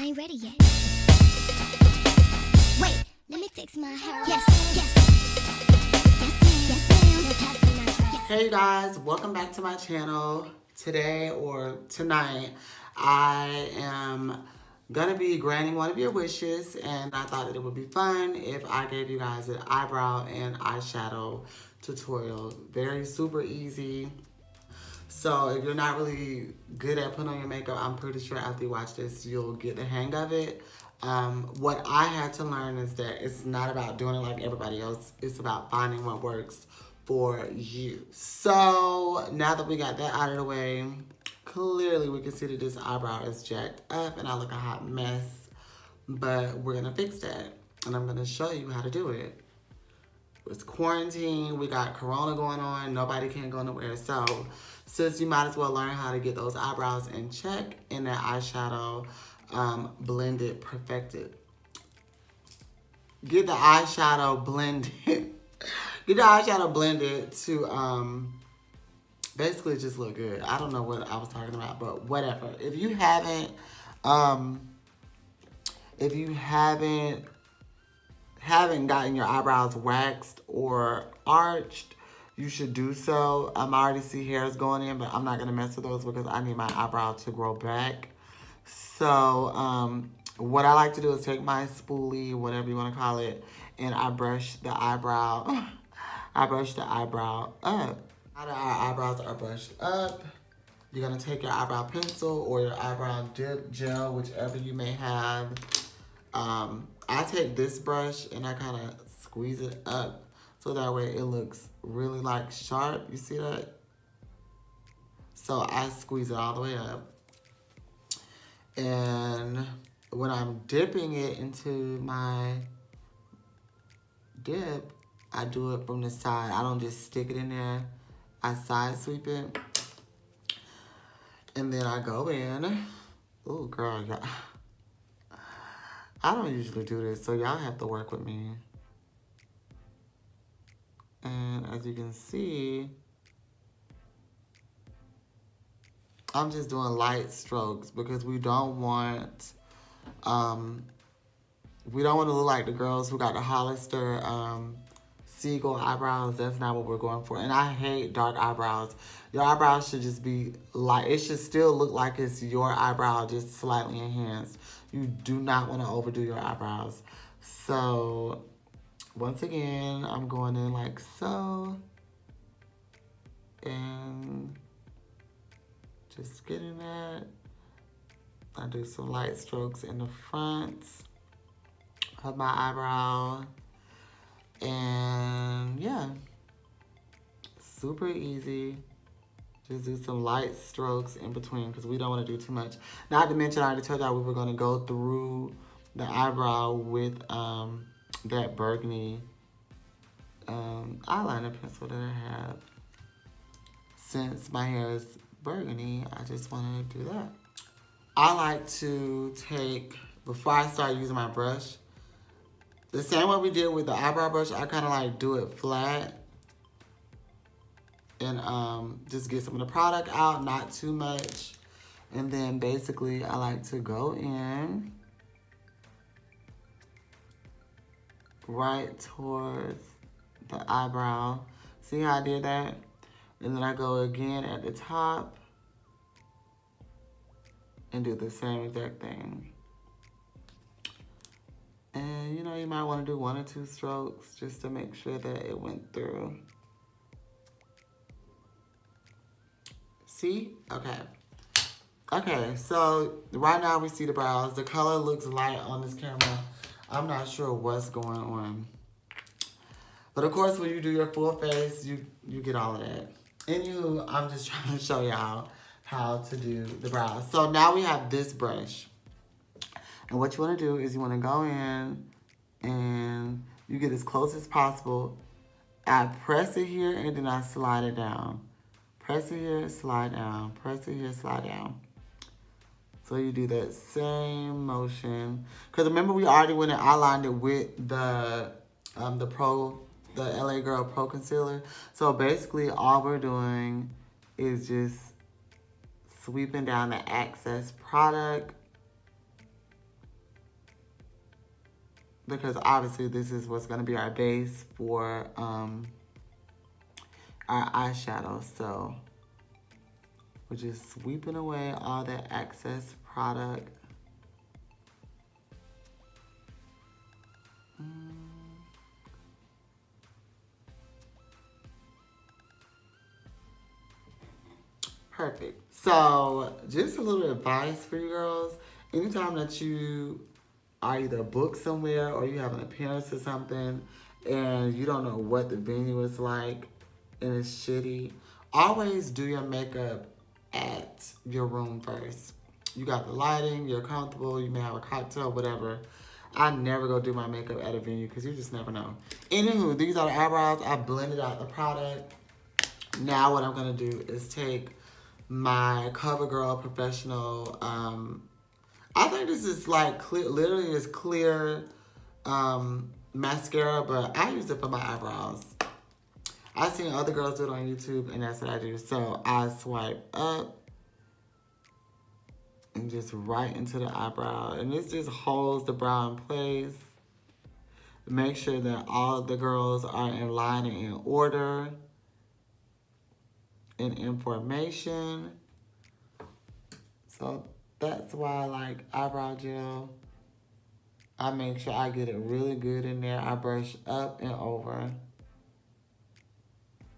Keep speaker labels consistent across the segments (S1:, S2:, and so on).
S1: ain't ready yet. Wait, let me fix my hair.
S2: Hey you guys, welcome back to my channel. Today or tonight, I am gonna be granting one of your wishes, and I thought that it would be fun if I gave you guys an eyebrow and eyeshadow tutorial. Very super easy. So if you're not really good at putting on your makeup, I'm pretty sure after you watch this, you'll get the hang of it. What I had to learn is that it's not about doing it like everybody else. It's about finding what works for you. So now that we got that out of the way, clearly we can see that this eyebrow is jacked up and I look a hot mess. But we're gonna fix that. And I'm gonna show you how to do it. It's quarantine, we got Corona going on, nobody can go nowhere. So, sis, you might as well learn how to get those eyebrows in check and that eyeshadow blended, perfected. Get the eyeshadow blended. Get the eyeshadow blended to basically just look good. I don't know what I was talking about, but whatever. If you haven't gotten your eyebrows waxed or arched, you should do so. I already see hairs going in, but I'm not going to mess with those because I need my eyebrow to grow back. So what I like to do is take my spoolie, whatever you want to call it, and I brush the eyebrow. I brush the eyebrow up. Now that our eyebrows are brushed up, you're going to take your eyebrow pencil or your eyebrow dip gel, whichever you may have. I take this brush and I kind of squeeze it up so that way it looks really like sharp. You see that? So I squeeze it all the way up. And when I'm dipping it into my dip, I do it from the side. I don't just stick it in there. I side sweep it. And then I go in. Oh, girl, yeah. I don't usually do this, so y'all have to work with me. And as you can see, I'm just doing light strokes because we don't want to look like the girls who got the Hollister Seagull eyebrows. That's not what we're going for. And I hate dark eyebrows. Your eyebrows should just be light. It should still look like it's your eyebrow, just slightly enhanced. You do not want to overdo your eyebrows. So, once again, I'm going in like so. And just getting that. I do some light strokes in the front of my eyebrow. And yeah, super easy. Just do some light strokes in between because we don't want to do too much. Not to mention, I already told y'all we were going to go through the eyebrow with that burgundy eyeliner pencil that I have. Since my hair is burgundy, I just want to do that. I like to take, before I start using my brush, the same way we did with the eyebrow brush, I kind of like do it flat. And just get some of the product out, not too much. And then basically I like to go in right towards the eyebrow. See how I did that? And then I go again at the top and do the same exact thing. And you know, you might want to do 1 or 2 strokes just to make sure that it went through. See? Okay. Okay, so right now we see the brows. The color looks light on this camera. I'm not sure what's going on. But of course, when you do your full face, you get all of that. Anywho, I'm just trying to show y'all how to do the brows. So now we have this brush. And what you want to do is you want to go in and you get as close as possible. I press it here and then I slide it down. Press it here, slide down. Press it here, slide down. So you do that same motion. Because remember we already went and eyelined it with the LA Girl Pro Concealer. So basically all we're doing is just sweeping down the excess product because obviously this is what's going to be our base for our eyeshadow. So we're just sweeping away all that excess product. Perfect. So just a little advice for you girls. Anytime that you are either booked somewhere or you have an appearance or something and you don't know what the venue is like and it's shitty, always do your makeup at your room first. You got the lighting, you're comfortable, you may have a cocktail, whatever. I never go do my makeup at a venue because you just never know. Anywho, these are the eyebrows. I blended out the product. Now what I'm going to do is take my CoverGirl Professional, I think this is like clear, literally is clear mascara, but I use it for my eyebrows. I've seen other girls do it on YouTube, and that's what I do. So I swipe up and just right into the eyebrow, and this just holds the brow in place. Make sure that all of the girls are in line and in order. In information. So that's why I like eyebrow gel. I make sure I get it really good in there. I brush up and over.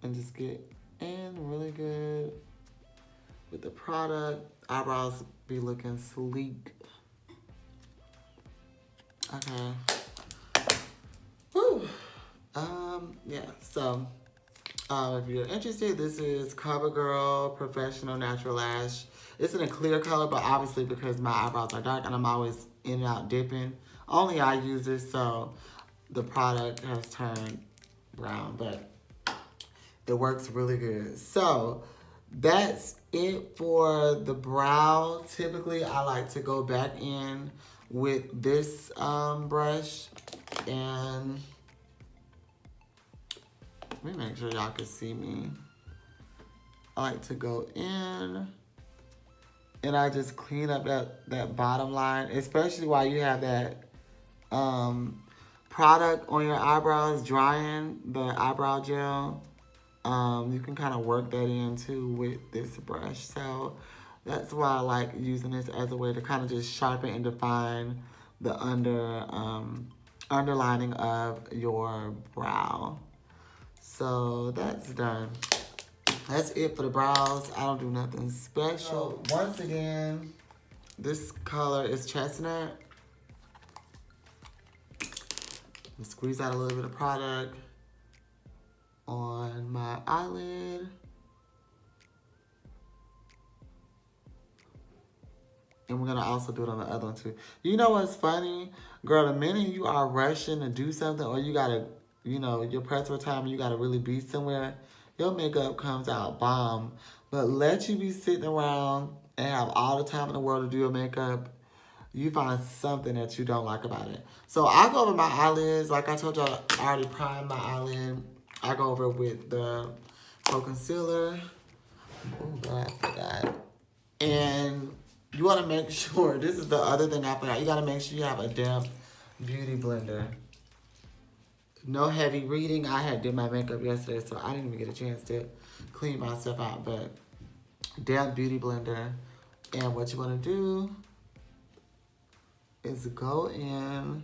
S2: And just get in really good with the product. Eyebrows be looking sleek. Okay. Whew. Yeah, so if you're interested, this is CoverGirl Professional Natural Lash. It's in a clear color, but obviously because my eyebrows are dark and I'm always in and out dipping, only I use this, so the product has turned brown, but it works really good. So that's it for the brow. Typically, I like to go back in with this brush and let me make sure y'all can see me. I like to go in and I just clean up that bottom line, especially while you have that product on your eyebrows drying, the eyebrow gel. You can kind of work that in too with this brush. So that's why I like using this as a way to kind of just sharpen and define the underlining of your brow. So that's done. That's it for the brows. I don't do nothing special. So once again, this color is chestnut. Squeeze out a little bit of product on my eyelid. And we're gonna also do it on the other one too. You know what's funny? Girl, the minute you are rushing to do something or you gotta, you know, you're pressed for time and you gotta really be somewhere, your makeup comes out bomb. But let you be sitting around and have all the time in the world to do your makeup, you find something that you don't like about it. So I go over my eyelids. Like I told y'all, I already primed my eyelid. I go over with the Pro Concealer. Oh, God, I forgot. And you want to make sure, this is the other thing I forgot, you got to make sure you have a damp beauty blender. No heavy reading. I had did my makeup yesterday, so I didn't even get a chance to clean myself out. But damp beauty blender. And what you want to do is go in.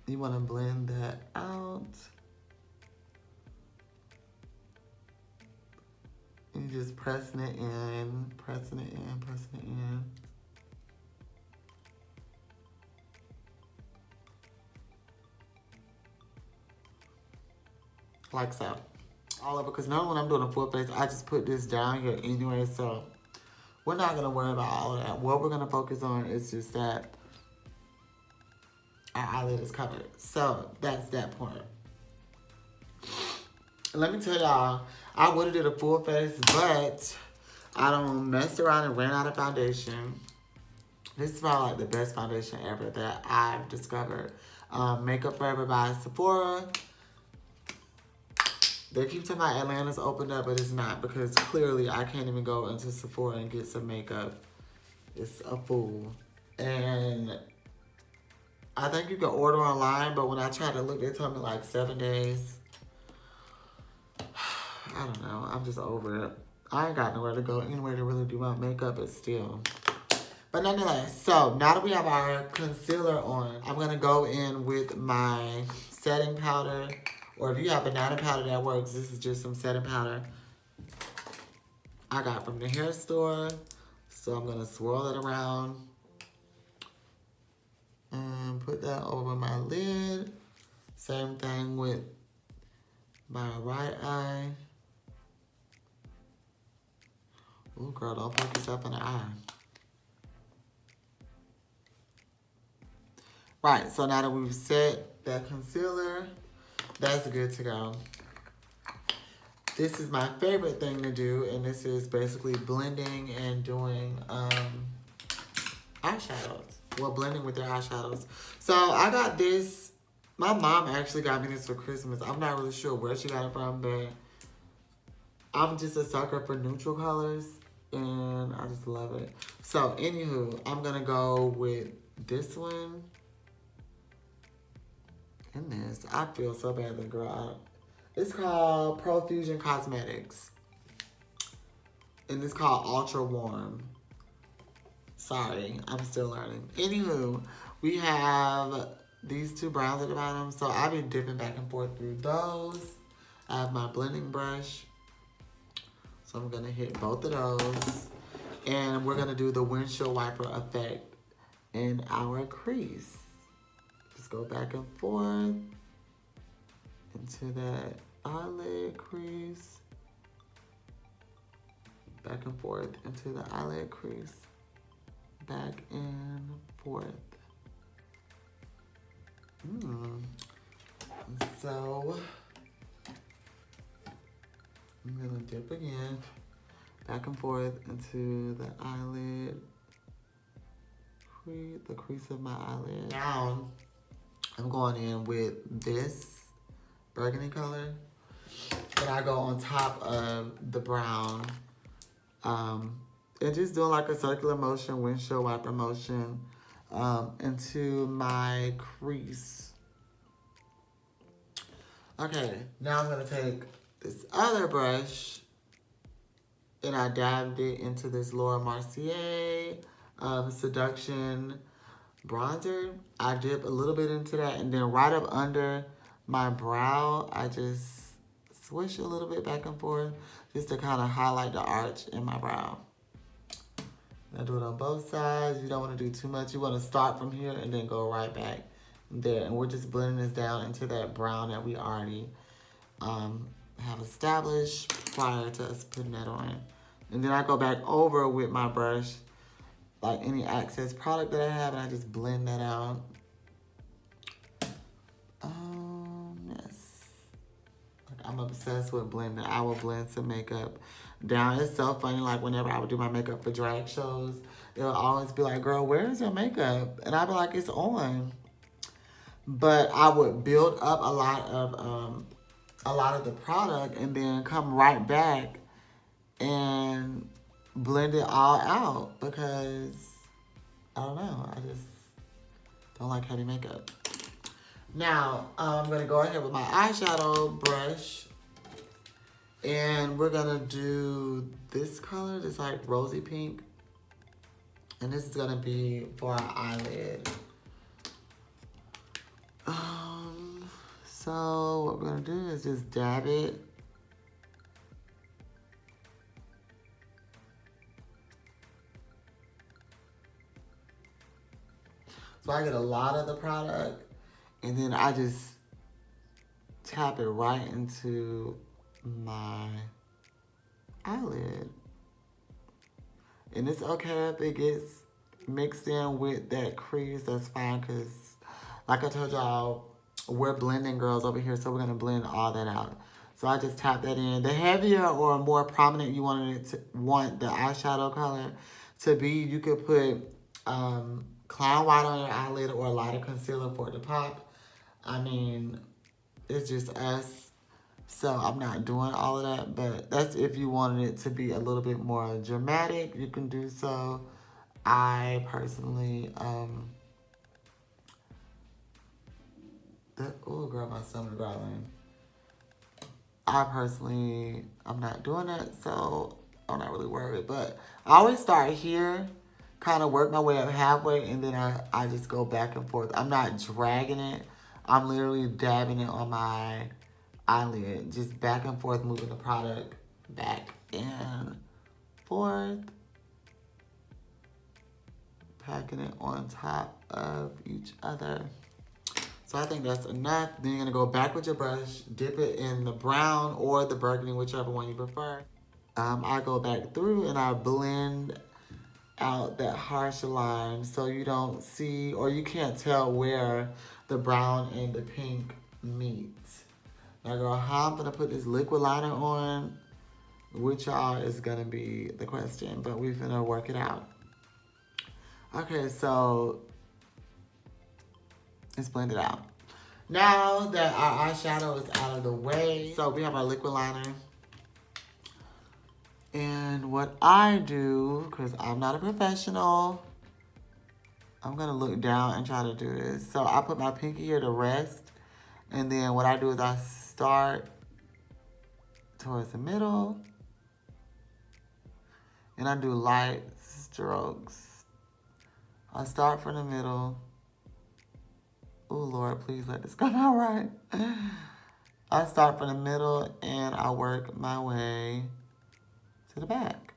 S2: You want to blend that out. And you're just pressing it in, pressing it in, pressing it in. Like so. All over, because now when I'm doing a full face, I just put this down here anyway, so we're not going to worry about all of that. What we're going to focus on is just that our eyelid is covered. So that's that part. Let me tell y'all, I would have did a full face, but I don't mess around and ran out of foundation. This is probably like the best foundation ever that I've discovered. Makeup Forever by Sephora. They keep telling my Atlanta's opened up, but it's not, because clearly I can't even go into Sephora and get some makeup. It's a fool. And I think you can order online, but when I tried to look, they told me like 7 days. I don't know. I'm just over it. I ain't got nowhere to go, anywhere to really do my makeup, but still. But nonetheless, so now that we have our concealer on, I'm going to go in with my setting powder. Or if you have banana powder that works, this is just some setting powder I got from the hair store. So I'm going to swirl it around. And put that over my lid. Same thing with my right eye. Ooh, girl, don't poke yourself in the eye. Right, so now that we've set that concealer, that's good to go. This is my favorite thing to do, and this is basically blending and doing eyeshadows. Well, blending with your eyeshadows. So I got this. My mom actually got me this for Christmas. I'm not really sure where she got it from, but I'm just a sucker for neutral colors, and I just love it. So, anywho, I'm going to go with this one and this. I feel so badly, girl. It's called Profusion Cosmetics, and it's called Ultra Warm. Sorry, I'm still learning. Anywho, we have these two browns at the bottom, so I've been dipping back and forth through those. I have my blending brush, so I'm gonna hit both of those, and we're gonna do the windshield wiper effect in our crease. Just go back and forth into that eyelid crease, back and forth into the eyelid crease, back and forth. So I'm gonna dip again, back and forth into the eyelid, the crease of my eyelid. Now I'm going in with this burgundy color, and I go on top of the brown, and just doing like a circular motion, windshield wiper motion, into my crease. Okay, now I'm gonna take this other brush, and I dabbed it into this Laura Mercier Seduction bronzer. I dip a little bit into that, and then right up under my brow, I just swish a little bit back and forth just to kind of highlight the arch in my brow. I do it on both sides. You don't want to do too much. You want to start from here and then go right back there. And we're just blending this down into that brown that we already have established prior to us putting that on. And then I go back over with my brush, like any excess product that I have, and I just blend that out. Yes. Like, I'm obsessed with blending. I will blend some makeup down. It's so funny, like whenever I would do my makeup for drag shows, they'll always be like, girl, where's your makeup? And I'd be like, it's on. But I would build up a lot of the product and then come right back and blend it all out because, I don't know, I just don't like heavy makeup. Now, I'm going to go ahead with my eyeshadow brush, and we're going to do this color, this like rosy pink, and this is going to be for our eyelid. So what we're going to do is just dab it. So I get a lot of the product, and then I just tap it right into my eyelid. And it's okay if it gets mixed in with that crease, that's fine, because like I told y'all, we're blending girls over here, so we're gonna blend all that out. So I just tap that in. The heavier or more prominent you want the eyeshadow color to be, you could put clown white on your eyelid or a lighter concealer for it to pop. I mean, it's just us, so I'm not doing all of that, but that's if you wanted it to be a little bit more dramatic, you can do so. I personally Oh, girl, my stomach growling. I personally, I'm not doing it, so I'm not really worried. But I always start here, kind of work my way up halfway, and then I just go back and forth. I'm not dragging it. I'm literally dabbing it on my eyelid, just back and forth, moving the product back and forth, packing it on top of each other. So I think that's enough. Then you're gonna go back with your brush, dip it in the brown or the burgundy, whichever one you prefer. I go back through and I blend out that harsh line so you don't see or you can't tell where the brown and the pink meet. Now girl, how I'm gonna put this liquid liner on, which y'all is gonna be the question, but we're gonna work it out. Okay, so it's blended out. Now that our eyeshadow is out of the way, so we have our liquid liner. And what I do, because I'm not a professional, I'm gonna look down and try to do this. So I put my pinky here to rest, and then what I do is I start towards the middle, and I do light strokes. I start from the middle. Oh, Lord, please let this come out right. I start from the middle and I work my way to the back.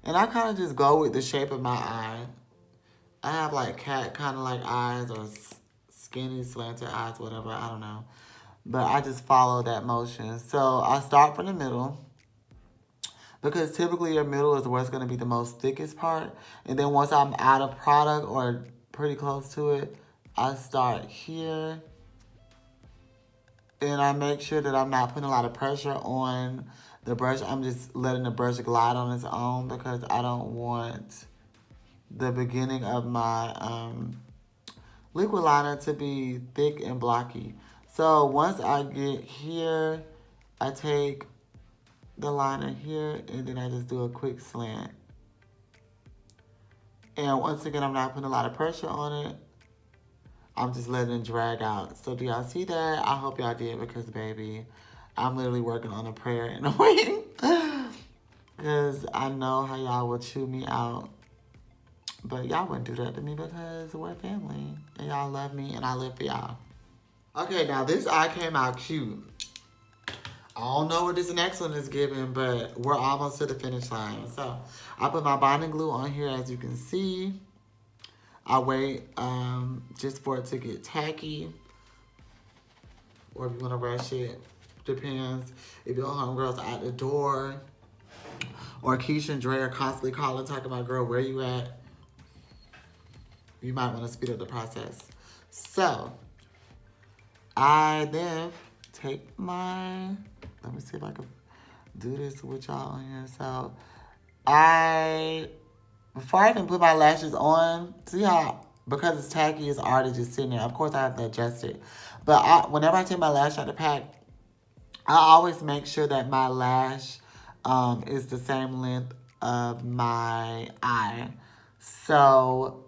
S2: And I kind of just go with the shape of my eye. I have like cat kind of like eyes or skinny slanted eyes, whatever, I don't know. But I just follow that motion. So I start from the middle because typically your middle is where it's going to be the most thickest part. And then once I'm out of product or pretty close to it, I start here. And I make sure that I'm not putting a lot of pressure on the brush. I'm just letting the brush glide on its own because I don't want the beginning of my liquid liner to be thick and blocky. So once I get here, I take the liner here and then I just do a quick slant. And once again, I'm not putting a lot of pressure on it. I'm just letting it drag out. So do y'all see that? I hope y'all did because, baby, I'm literally working on a prayer in a wing. Because I know how y'all will chew me out. But y'all wouldn't do that to me because we're family. And y'all love me and I live for y'all. Okay, now this eye came out cute. I don't know what this next one is giving, but we're almost to the finish line. So I put my bonding glue on here as you can see. I wait just for it to get tacky. Or if you want to rush it, depends. If your homegirl's at the door, or Keisha and Dre are constantly calling, talking about, girl, where you at? You might want to speed up the process. So, I then take my, let me see if I can do this with y'all on here. So, before I even put my lashes on, see how, because it's tacky, it's already just sitting there. Of course, I have to adjust it. But whenever I take my lash out the pack, I always make sure that my lash is the same length of my eye. So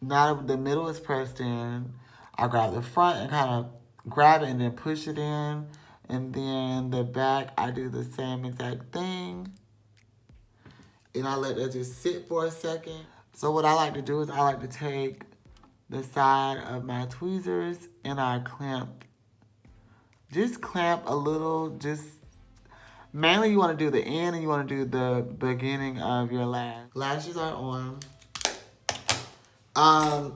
S2: now that the middle is pressed in, I grab the front and kind of grab it and then push it in. And then the back, I do the same exact thing. And I let that just sit for a second. So what I like to do is I like to take the side of my tweezers and I clamp. Just clamp a little, mainly you want to do the end and you want to do the beginning of your lash. Lashes are on.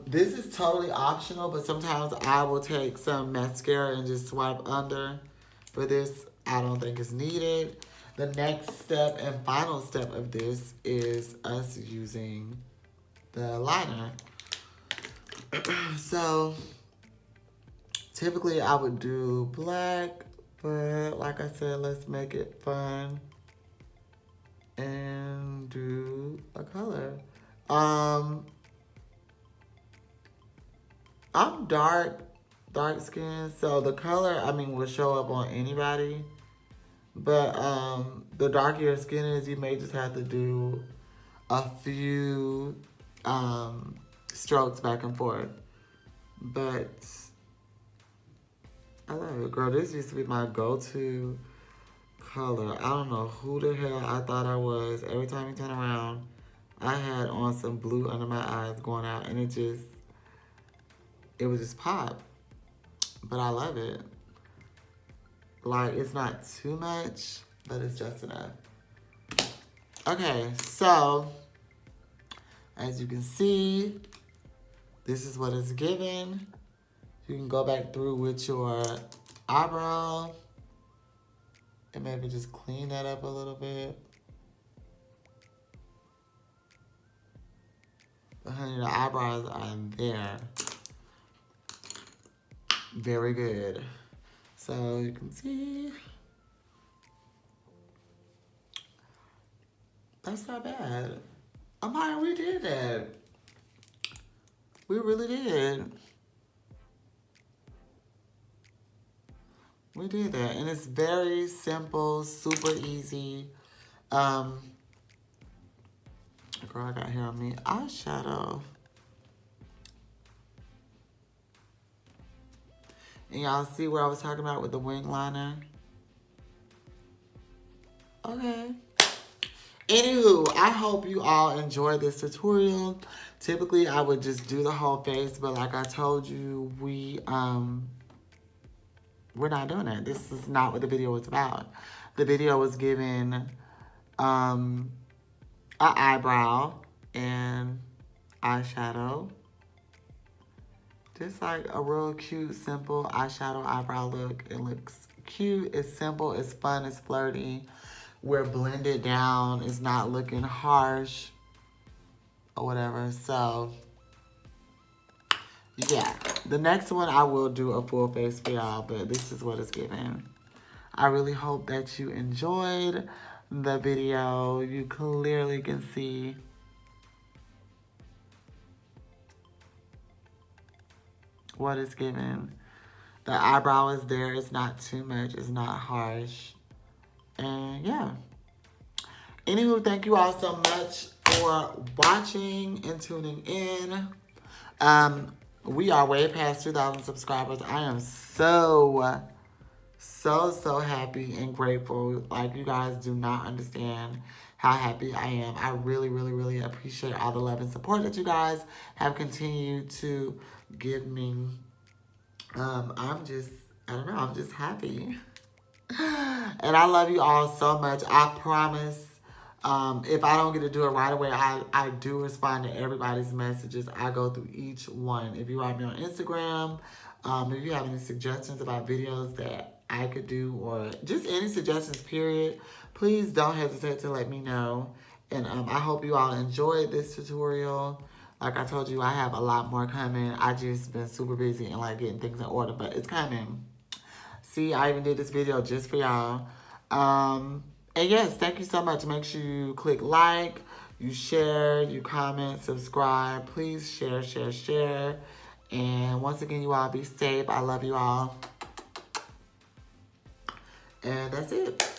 S2: This is totally optional, but sometimes I will take some mascara and just swipe under. For this, I don't think it's needed. The next step and final step of this is us using the liner. So, typically I would do black, but like I said, let's make it fun and do a color. I'm dark skin, so the color, will show up on anybody. But the darker your skin is, you may just have to do a few strokes back and forth. But I love it. Girl, this used to be my go-to color. I don't know who the hell I thought I was. Every time you turn around, I had on some blue under my eyes going out, and it would just pop. But I love it. Like, it's not too much, but it's just enough. Okay, so as you can see, this is what it's given. You can go back through with your eyebrow and maybe just clean that up a little bit. But honey, the eyebrows are there. Very good. So you can see, that's not bad. Amiyah, we did that. We really did. We did that. And it's very simple, super easy. Girl, I got here on me. Eyeshadow. And y'all see where I was talking about with the wing liner? Okay. Anywho, I hope you all enjoyed this tutorial. Typically, I would just do the whole face, but like I told you, we're not doing it. This is not what the video was about. The video was given an eyebrow and eyeshadow. Just like a real cute, simple eyeshadow eyebrow look. It looks cute, it's simple, it's fun, it's flirty. We're blended down, it's not looking harsh or whatever. So, yeah. The next one, I will do a full face for y'all, but this is what it's given. I really hope that you enjoyed the video. You clearly can see what is given. The eyebrow is there. It's not too much. It's not harsh. And yeah. Anywho, thank you all so much for watching and tuning in. We are way past 2,000 subscribers. I am so happy and grateful. Like, you guys do not understand how happy I am. I really, really, really appreciate all the love and support that you guys have continued to give me. I'm just happy. And I love you all so much. I promise, if I don't get to do it right away, I do respond to everybody's messages. I go through each one. If you write me on Instagram, if you have any suggestions about videos that I could do, or just any suggestions, period, please don't hesitate to let me know. And I hope you all enjoyed this tutorial. Like I told you, I have a lot more coming. I just been super busy and like getting things in order, but it's coming. See, I even did this video just for y'all. And yes, thank you so much. Make sure you click like, you share, you comment, subscribe. Please share, share, share. And once again, you all be safe. I love you all. And that's it.